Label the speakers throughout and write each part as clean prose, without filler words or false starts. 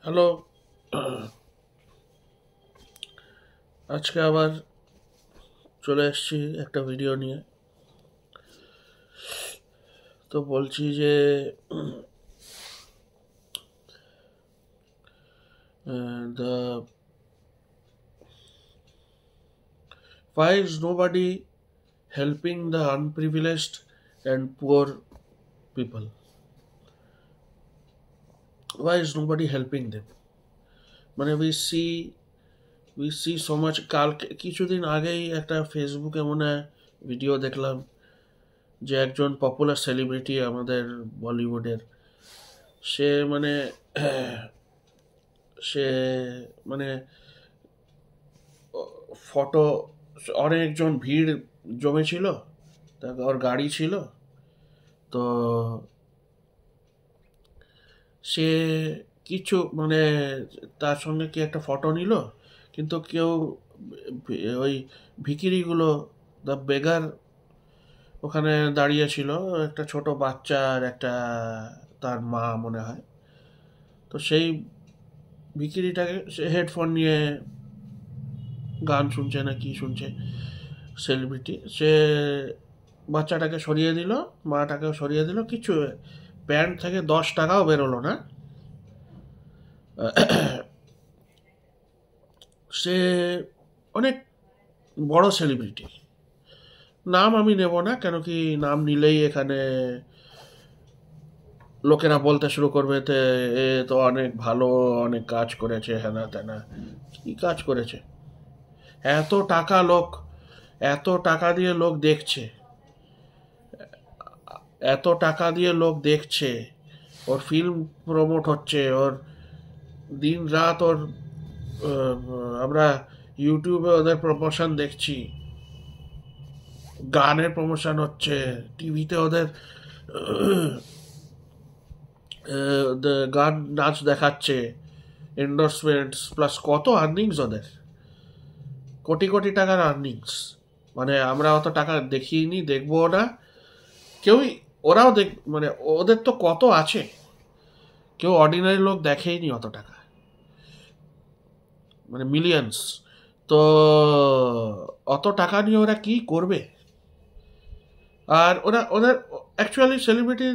Speaker 1: Hello. আজকে আবার চলে এসেছি একটা ভিডিও নিয়ে। তো বলছি যে the why is nobody helping the unprivileged and poor people? Why is nobody helping them? মানে we see so much. কালকে কিছুদিন আগেই একটা ফেসবুকে মনে হয় ভিডিও দেখলাম যে একজন পপুলার সেলিব্রিটি আমাদের বলিউডের, সে মানে সে মানে ফটো, অনেকজন ভিড় জমেছিল, তারপর ওর গাড়ি ছিল, তো সে কিছু মানে তার সঙ্গে কি একটা ফটো নিল, কিন্তু কেউ ওই ভিখিরিগুলো, দ্য বেগার, ওখানে দাঁড়িয়ে ছিল, একটা ছোট বাচ্চা আর একটা তার মা মনে হয়। তো সেই ভিখিরিটাকে সে হেডফোন নিয়ে গান শুনছে না কি শুনছে, সেলিব্রিটি, সে বাচ্চাটাকে সরিয়ে দিল, মাটাকেও সরিয়ে দিল, কিছু প্যান্ট থেকে 10 টাকাও বেরোলো না। সে অনেক বড় সেলিব্রিটি, নাম আমি নেব না, কেন কি নাম নিলেই এখানে লোকেরা বলতে শুরু করবে এ তো অনেক ভালো, অনেক কাজ করেছে, হ্যানা ত্যানা। কি কাজ করেছে? এত টাকা লোক, এত টাকা দিয়ে লোক দেখছে, এত টাকা দিয়ে লোক দেখছে, ওর ফিল্ম প্রমোট হচ্ছে, ওর দিন রাত ওর আমরা ইউটিউবে ওদের প্রমোশন দেখছি, গানের প্রমোশন হচ্ছে, টিভিতে ওদের গান নাচ দেখাচ্ছে, এন্ডোর্সমেন্টস প্লাস কত আর্নিংস ওদের, কোটি কোটি টাকার আর্নিংস। মানে আমরা অত টাকা দেখিনি, দেখবো না কেউই, ওরাও মানে ওদের তো কত আছে, কেউ অর্ডিনারি লোক দেখেইনি অত টাকা, মানে মিলিয়ন্স। তো অত টাকা নিয়ে ওরা কি করবে? আর ওদের অ্যাকচুয়ালি সেলিব্রিটি,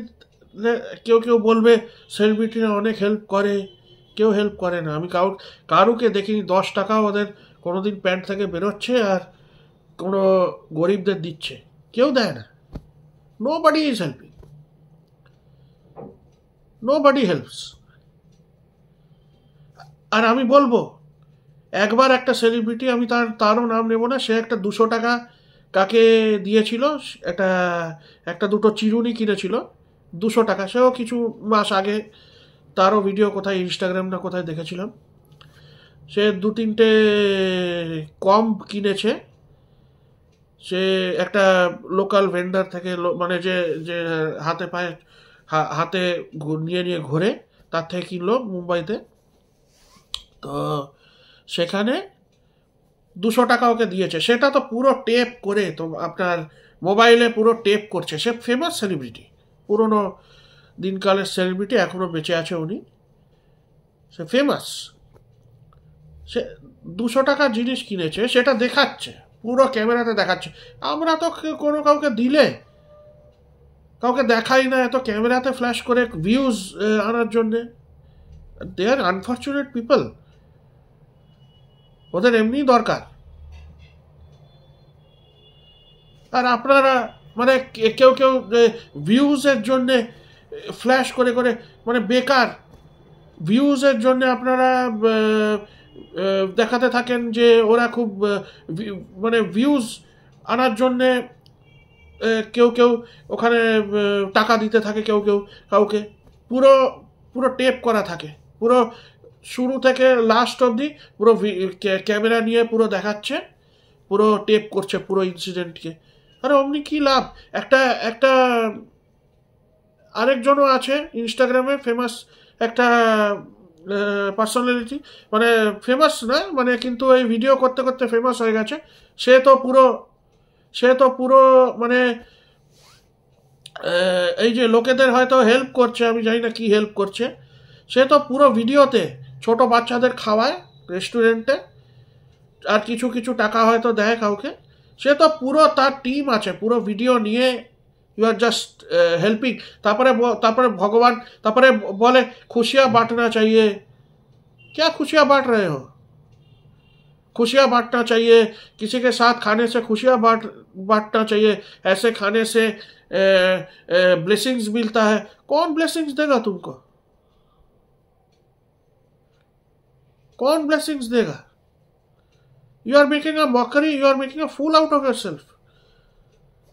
Speaker 1: কেউ কেউ বলবে সেলিব্রিটিরা অনেক হেল্প করে, কেউ হেল্প করে না। আমি কারুকে দেখিনি 10 টাকাও ওদের কোনোদিন প্যান্ট থেকে বেরোচ্ছে আর কোনো গরিবদের দিচ্ছে, কেউ দেয় না। Nobody is helping, nobody helps. আর আমি বলবো, একবার একটা সেলিব্রিটি, আমি তারও নাম নেব না, সে একটা 200 টাকা কাকে দিয়েছিল, একটা একটা দুটো চিরুনি কিনেছিল 200 টাকা, সেও কিছু মাস আগে, তারও ভিডিও কোথায় ইনস্টাগ্রাম না কোথায় দেখেছিলাম। সে 2-3টে কম কিনেছে, সে একটা লোকাল ভেন্ডার থেকে, মানে যে যে হাতে পায়ে হাতে নিয়ে নিয়ে ঘোরে, তার থেকে কিনলো মুম্বাইতে। তো সেখানে 200 টাকা ওকে দিয়েছে, সেটা তো পুরো টেপ করে, তো আপনার মোবাইলে পুরো টেপ করছে। সে ফেমাস সেলিব্রিটি, পুরনো দিনকালের সেলিব্রিটি, এখনও বেঁচে আছে উনি, সে ফেমাস। সে 200 টাকার জিনিস কিনেছে, সেটা দেখাচ্ছে, পুরো ক্যামেরাতে দেখাচ্ছে। আমরা তো কোনো কাউকে দিলে কাউকে দেখাই না, এত ক্যামেরাতে ফ্ল্যাশ করে ভিউজ আনার জন্যে। দে আর আনফর্চুনেট পিপল, ওদের এমনি দরকার। আর আপনারা মানে কেউ কেউ ভিউজের জন্যে ফ্ল্যাশ করে করে, মানে বেকার ভিউজের জন্য আপনারা দেখাতে থাকেন যে ওরা খুব মানে ভিউজ আনার জন্যে কেউ কেউ ওখানে টাকা দিতে থাকে, কেউ কেউ কাউকে, পুরো পুরো টেপ করা থাকে, পুরো শুরু থেকে লাস্ট অবধি পুরো ক্যামেরা নিয়ে পুরো দেখাচ্ছে, পুরো টেপ করছে পুরো ইনসিডেন্টকে। আরে অমনি কি লাভ? একটা একটা আরেকজনও আছে ইনস্টাগ্রামে ফেমাস একটা পার্সোনালিটি, মানে ফেমাস না, মানে কিন্তু এই ভিডিও করতে করতে ফেমাস হয়ে গেছে। সে তো পুরো মানে এই যে লোকেদের হয়তো হেল্প করছে, আমি জানি না কি হেল্প করছে, সে তো পুরো ভিডিওতে ছোট বাচ্চাদের খাওয়ায় রেস্টুরেন্টে, আর কিছু কিছু টাকা হয়তো দেয় কাউকে, সে তো পুরো তার টিম আছে, পুরো ভিডিও নিয়ে ইউ আর জাস্ট হেল্পিং। তারপরে তারপরে ভগবান, তারপরে বলে খুশিयाँ बांटना चाहिए। क्या खुशियाँ बांट रहे हो? खुशियाँ बांटना चाहिए, किसी के साथ खाने से खुशियाँ बांटना चाहिए, ऐसे खाने से ब्लेसिंग्स मिलता है। कौन ब्लेसिंग्स देगा तुमको? कौन ब्लेसिंग्स देगा? You are making a mockery, you are making a fool out of yourself.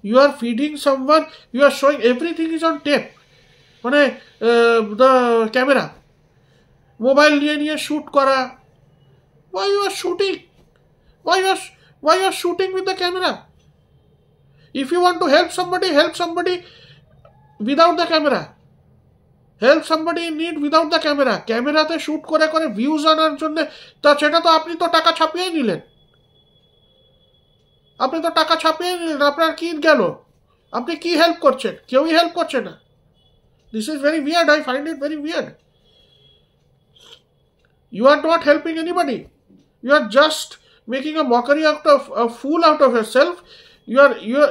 Speaker 1: You are feeding someone, you are showing everything is on tape. মানে the camera, মোবাইল নিয়ে শুট করা। Why you are shooting? Why you are shooting with the camera? If you want to help somebody without the camera. Help somebody in need without the camera. ক্যামেরাতে shoot করে করে views আনার জন্য, তা সেটা তো আপনি তো টাকা ছাপিয়ে নিলেন। আপনি তো টাকা ছাপিয়ে নিলেন, আপনার কি গেল? আপনি কি হেল্প করছেন? কেউই হেল্প করছে না। This is very weird, I find it very weird. You are not helping anybody. You are just making a mockery out of a fool out of yourself.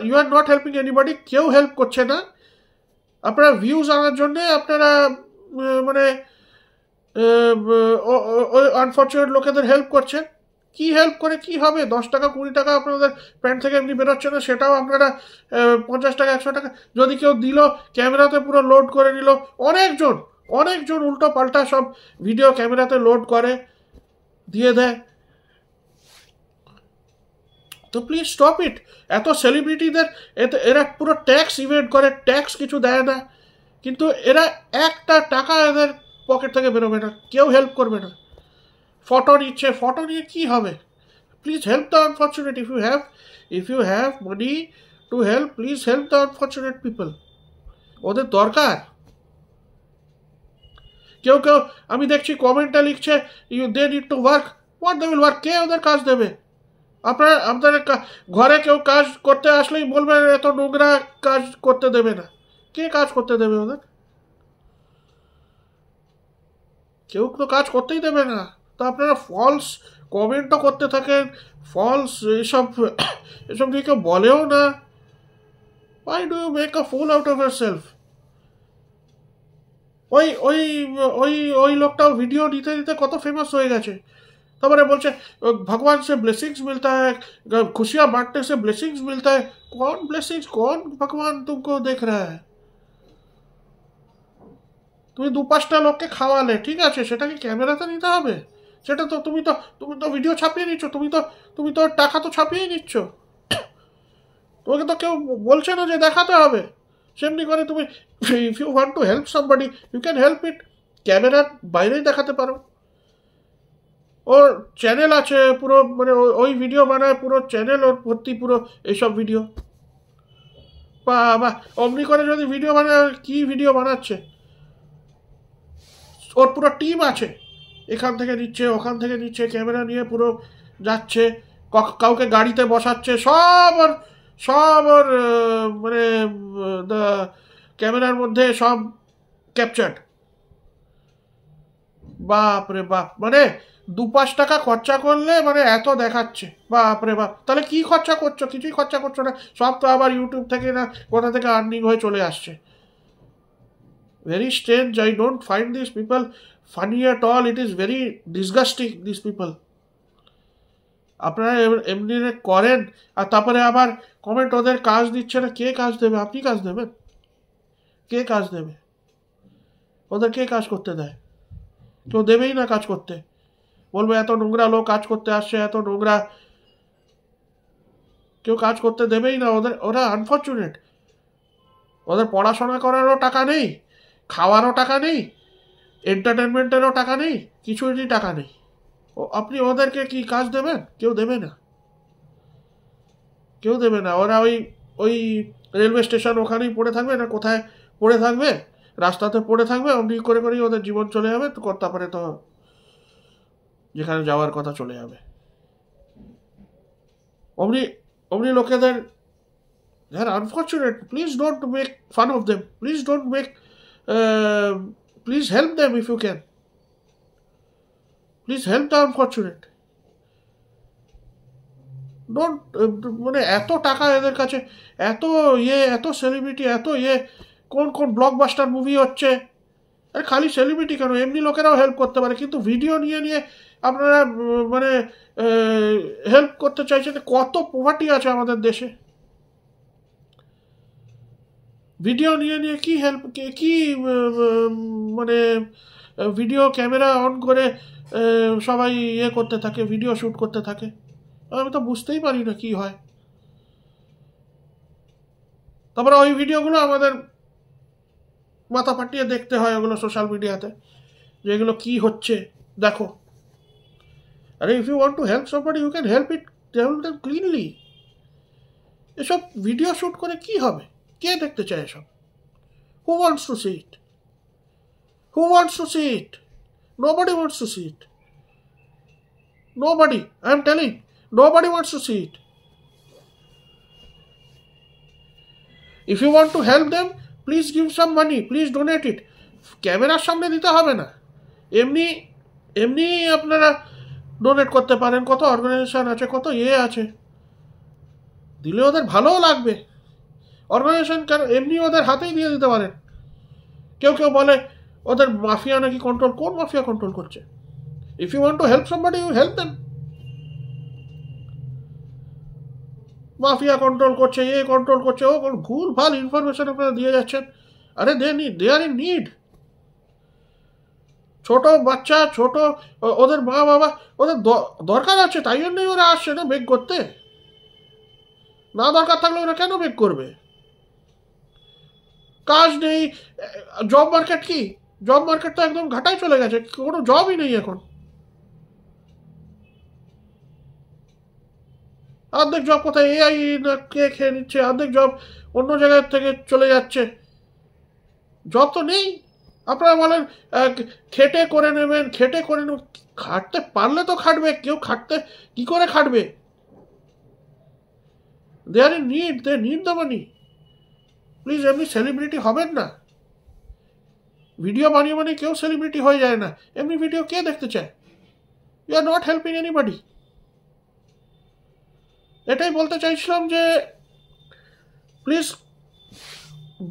Speaker 1: You are not helping anybody. কেউ help করছে না। আপনারা views আনার জন্য আপনারা মানে ওই unfortunate লোকেদের হেল্প করছেন। কি হেল্প করে কি হবে? 10 টাকা 20 টাকা আপনাদের প্যান্ট থেকে এমনি বেরোচ্ছে না, সেটাও আপনারা 50 টাকা 100 টাকা যদি কেউ দিল, ক্যামেরাতে পুরো লোড করে নিল। অনেকজন উল্টো পাল্টা সব ভিডিও ক্যামেরাতে লোড করে দিয়ে দেয়। তো প্লিজ স্টপ ইট। এত সেলিব্রিটিদের এরা পুরো ট্যাক্স ইভেড করে, ট্যাক্স কিছু দেয় না, কিন্তু এরা একটা টাকা এদের পকেট থেকে বেরোবে না, কেউ হেল্প করবে না। ফটো নিচ্ছে, ফটো নিয়ে কি হবে? Please help the unfortunate. If you have money to help, please help the unfortunate people. ওদের দরকার। কেউ আমি দেখছি কমেন্টটা লিখছে they need to work. What they will work? কে ওদের কাজ দেবে? আপনাদের ঘরে কেউ কাজ করতে আসলেই বলবে এত নোংরা, কাজ করতে দেবে না। কে কাজ করতে দেবে ওদের? কেউ তো কাজ করতেই দেবে না। তো আপনারা ফলস কমেন্টও করতে থাকেন, ফলস এসব নিয়ে কেউ বলেও না। Why do you make a fool out of yourself? ওই লোকটাও ভিডিও দিতে কত ফেমাস হয়ে গেছে। তারপরে বলছে ভগবান से ब्लेसिंग्स मिलता है, खुशियाँ बांटने से ब्लेसिंग्स मिलता है। कौन ब्लेसिंग्स, कौन भगवान तुमको देख रहा है? তুমি 2-5টা লোককে খাওয়ালে, ঠিক আছে, সেটা কি ক্যামেরাতে নিতে হবে? সেটা তো তুমি তো ভিডিও ছাপিয়ে নিচ্ছ, তুমি তো টাকা তো ছাপিয়েই নিচ্ছ। তোমাকে তো কেউ বলছে না যে দেখাতে হবে। সেমনি করে তুমি if you want to help somebody, you can help it. ক্যামেরার বাইরেই দেখাতে পারো। ওর চ্যানেল আছে পুরো, মানে ওই ভিডিও বানায়, পুরো চ্যানেল ওর ভর্তি পুরো এইসব ভিডিও। বা অমনি করে যদি ভিডিও বানায়, কি ভিডিও বানাচ্ছে? ওর পুরো টিম আছে, এখান থেকে নিচ্ছে, ওখান থেকে নিচ্ছে, ক্যামেরা নিয়ে পুরো যাচ্ছে, কাউকে গাড়িতে বসাচ্ছে, সব ওর মানে ক্যামেরার মধ্যে সব ক্যাপচার্ড। বাপরে বাপ, মানে 2-5 টাকা খরচা করলে মানে এত দেখাচ্ছে। বাপরে বাপ, তাহলে কি খরচা করছো? কিছুই খরচা করছো না, সব তো আবার ইউটিউব থেকে না কোথা থেকে আর্নিং হয়ে চলে আসছে। Very strange, I don't find this people funny at all. It is very disgusting this people. আপনারা এমনি করেন আর তারপরে আবার কমেন্ট ওদের কাজ দিচ্ছে না। কে কাজ দেবে? আপনি কাজ দেবেন? কে কাজ দেবে? ওদের কে কাজ করতে দেয়? কেউ দেবেই না কাজ করতে। বলবে এত নোংরা লোক কাজ করতে আসছে, এত নোংরা, কেউ কাজ করতে দেবেই না। ওরা আনফর্চুনেট। ওদের পড়াশোনা করারও টাকা নেই, খাওয়ারও টাকা নেই, এন্টারটেনমেন্টেরও টাকা নেই, কিছুরই টাকা নেই। আপনি ওদেরকে কি কাজ দেবেন? কেউ দেবে না, কেউ দেবে না। ওরা ওই রেলওয়ে স্টেশন ওখানেই পড়ে থাকবে, না কোথায় পড়ে থাকবে, রাস্তাতে পড়ে থাকবে, অমনি করে করেই ওদের জীবন চলে যাবে। তো তারপরে তো যেখানে যাওয়ার কথা চলে যাবে। অমনি লোকেদের, they are unfortunate. Please don't make fun of them. Please don't make please help them if you can. Please help the unfortunate. Don't, মানে এত টাকা এদের কাছে, এত এত সেলিব্রিটি, এত কোন কোন ব্লকবাস্টার মুভি হচ্ছে। আরে খালি সেলিব্রিটি কেন, এমনি লোকেরাও হেল্প করতে পারে, কিন্তু ভিডিও নিয়ে নিয়ে আপনারা মানে হেল্প করতে চাইছেন। কত পোভার্টি আছে আমাদের দেশে, ভিডিও নিয়ে নিয়ে কি হেল্প, কি মানে ভিডিও ক্যামেরা অন করে সবাই করতে থাকে, ভিডিও শ্যুট করতে থাকে। আমি তো বুঝতেই পারি না কি হয়। তারপরে ওই ভিডিওগুলো আমাদের মাথা ফাটিয়ে দেখতে হয় ওগুলো সোশ্যাল মিডিয়াতে, যে এগুলো কি হচ্ছে দেখো। আরে if you want to help somebody you can help it, help them cleanly. এসব ভিডিও শ্যুট করে কি হবে, কে দেখতে চায় এসব? Who wants to see it? Who wants to see it? Nobody wants to see it. Nobody, I am telling, nobody wants to see it. If you want to help them, please give some money, please donate it. ক্যামেরার সামনে দিতে হবে না, এমনি এমনি আপনারা donate করতে পারেন। কত অর্গানাইজেশন আছে, কত আছে, দিলে ওদের ভালোও লাগবে। অর্গানাইজেশন কেন, এমনি ওদের হাতেই দিয়ে দিতে পারেন। কেউ কেউ বলে ওদের মাফিয়া নাকি কন্ট্রোল, কোন মাফিয়া কন্ট্রোল করছে? If you want to help somebody you help them. Mafia control করছে, কন্ট্রোল করছে, ও ভুল ভাল ইনফরমেশন আপনারা দিয়ে যাচ্ছেন। আরে দে আর ইন নিড। ছোট বাচ্চা, ছোট ওদের মা বাবা, ওদের দরকার আছে, তাই জন্যই ওরা আসছে না বেগ করতে। না দরকার থাকলে ওরা কেন বেগ করবে? কাজ নেই, জব মার্কেট কি, জব মার্কেট তো একদম ঘাটায় চলে গেছে, কোনো জবই নেই এখন। অর্ধেক জব কোথায় এআই কে খেয়ে নিচ্ছে, অর্ধেক জব অন্য জায়গার থেকে চলে যাচ্ছে, জব তো নেই। আপনারা বলেন খেটে করে নেবেন, খেটে করে নেবেন, খাটতে পারলে তো খাটবে, কেউ খাটতে কি করে খাটবে? They are in need, they need the money. Please এমনি সেলিব্রিটি হবেন না। ভিডিও বানিয়ে মানে কেউ সেলিব্রিটি হয়ে যায় না, এমনি ভিডিও কে দেখতে চায়? You are not helping anybody. এটাই বলতে চাইছিলাম যে please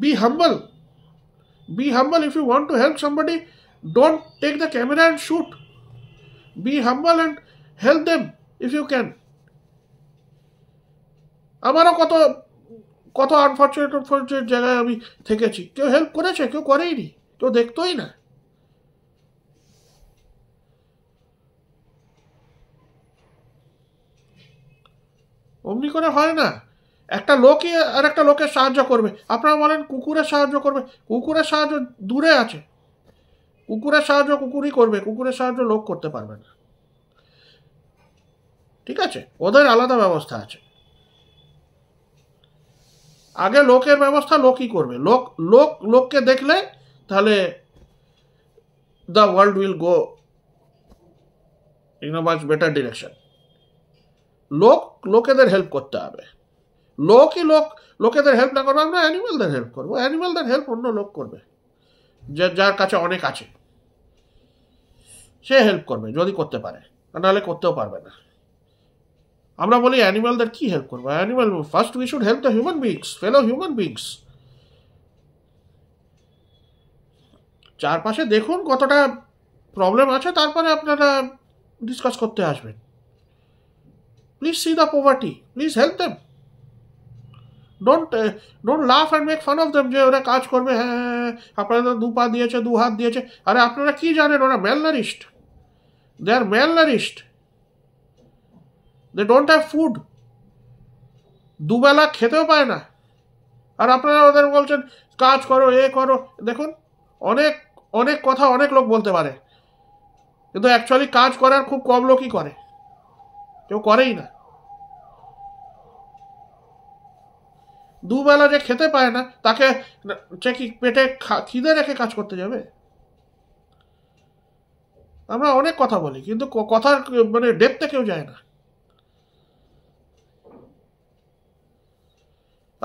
Speaker 1: be humble, be humble. If you want to help somebody, don't take the camera and shoot. Be humble and help them if you can. আমারও কত কত আনফর্চুনেট জায়গায় আমি থেকেছি, কেউ হেল্প করেছে, কেউ করেইনি, কেউ দেখতোই না। অমনি করে হয় না। একটা লোকই আর একটা লোকের সাহায্য করবে। আপনারা বলেন কুকুরের সাহায্য করবে, কুকুরের সাহায্য দূরে আছে। কুকুরের সাহায্য কুকুরই করবে, কুকুরের সাহায্য লোক করতে পারবে না। ঠিক আছে, ওদের আলাদা ব্যবস্থা আছে। আগে লোকের ব্যবস্থা লোকই করবে। লোককে দেখলে তাহলে the world will go in a much better direction. লোকেদের হেল্প করতে হবে। লোকেদের হেল্প না করবো, আমরা অ্যানিমেলদের হেল্প করবো। অ্যানিমেলদের হেল্প অন্য লোক করবে, যার কাছে অনেক আছে, সে হেল্প করবে যদি করতে পারে, নাহলে করতেও পারবে না। আমরা বলি অ্যানিমেলদের কি হেল্প করবো? Animal first we should help the human beings, fellow human beings. চারপাশে দেখুন কতটা প্রবলেম আছে, তারপরে আপনারা ডিসকাস করতে আসবেন। Please see the poverty, please help them. Don't laugh and make fun of them যে ওরা কাজ করবে, হ্যাঁ আপনারা তো 2 পা দিয়েছে, 2 হাত দিয়েছে। আরে আপনারা কি জানেন ওরা ম্যালনারিশড, দে আর ম্যালনারিশড, দে ডোন্ট হ্যাভ ফুড, দুবেলা খেতেও পায় না। আর আপনারা ওদের বলছেন কাজ করো, করো। দেখুন অনেক অনেক কথা অনেক লোক বলতে পারে, কিন্তু অ্যাকচুয়ালি কাজ করার খুব কম লোকই করে, কেউ করেই না। দুবেলা যে খেতে পায় না তাকে সে কি পেটে খিদে রেখে কাজ করতে যাবে? আমরা অনেক কথা বলি, কিন্তু কথার মানে ডেপথে কেউ যায় না।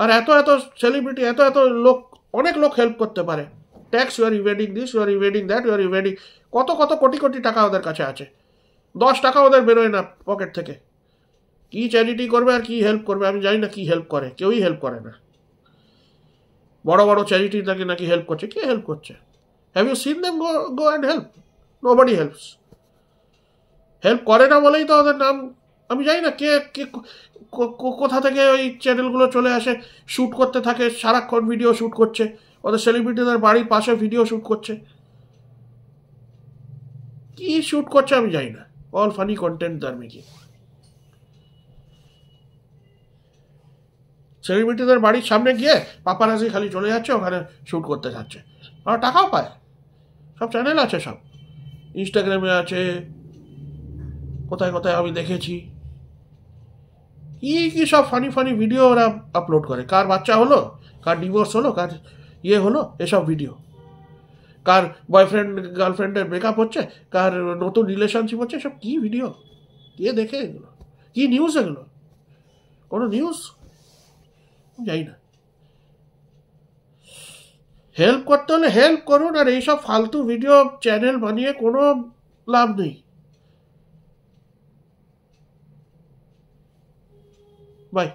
Speaker 1: আর এত সেলিব্রিটি, এত লোক, অনেক লোক হেল্প করতে পারে। Tax you are evading this, you are evading that, you are evading, কত কোটি টাকা ওদের কাছে আছে। 10 টাকা ওদের বেরোয় না পকেট থেকে। কি চ্যারিটি করবে আর কি হেল্প করবে আমি জানি না, কি হেল্প করে, কেউই হেল্প করে না। বড় বড় চ্যারিটি নাকি হেল্প করছে, কে হেল্প করছে? Have you seen them go and help? Nobody helps. Help করে না বলেই তো ওদের নাম, আমি জানি না কে কে কোথা থেকে ওই চ্যানেলগুলো চলে আসে, শ্যুট করতে থাকে, সারাক্ষণ ভিডিও শ্যুট করছে, ওদের সেলিব্রিটিদের বাড়ির পাশে ভিডিও শ্যুট করছে। কি শ্যুট করছে আমি জানি না, অল ফানি কন্টেন্ট তার মেকিং। সেলিব্রিটিদের বাড়ির সামনে গিয়ে পাপারাজি খালি চলে যাচ্ছে, ওখানে শ্যুট করতে যাচ্ছে, আর টাকাও পায়। সব চ্যানেল আছে, সব ইনস্টাগ্রামে আছে, কোথায় কোথায় আমি দেখেছি। কি কি সব ফানি ফানি ভিডিও ওরা আপলোড করে, কার বাচ্চা হলো, কার ডিভোর্স হলো, কার ইয়ে হলো, এসব ভিডিও, কার বয়ফ্রেন্ড গার্লফ্রেন্ডের ব্রেকআপ হচ্ছে, কার নতুন রিলেশনশিপ হচ্ছে, সব কি ভিডিও, কে দেখে এগুলো? কি নিউজ এগুলো? কোনো নিউজ? যাই না। হেল্প করতে হলে হেল্প করুন, আর এইসব ফালতু ভিডিও চ্যানেল বানিয়ে কোনো লাভ নেই। বাই।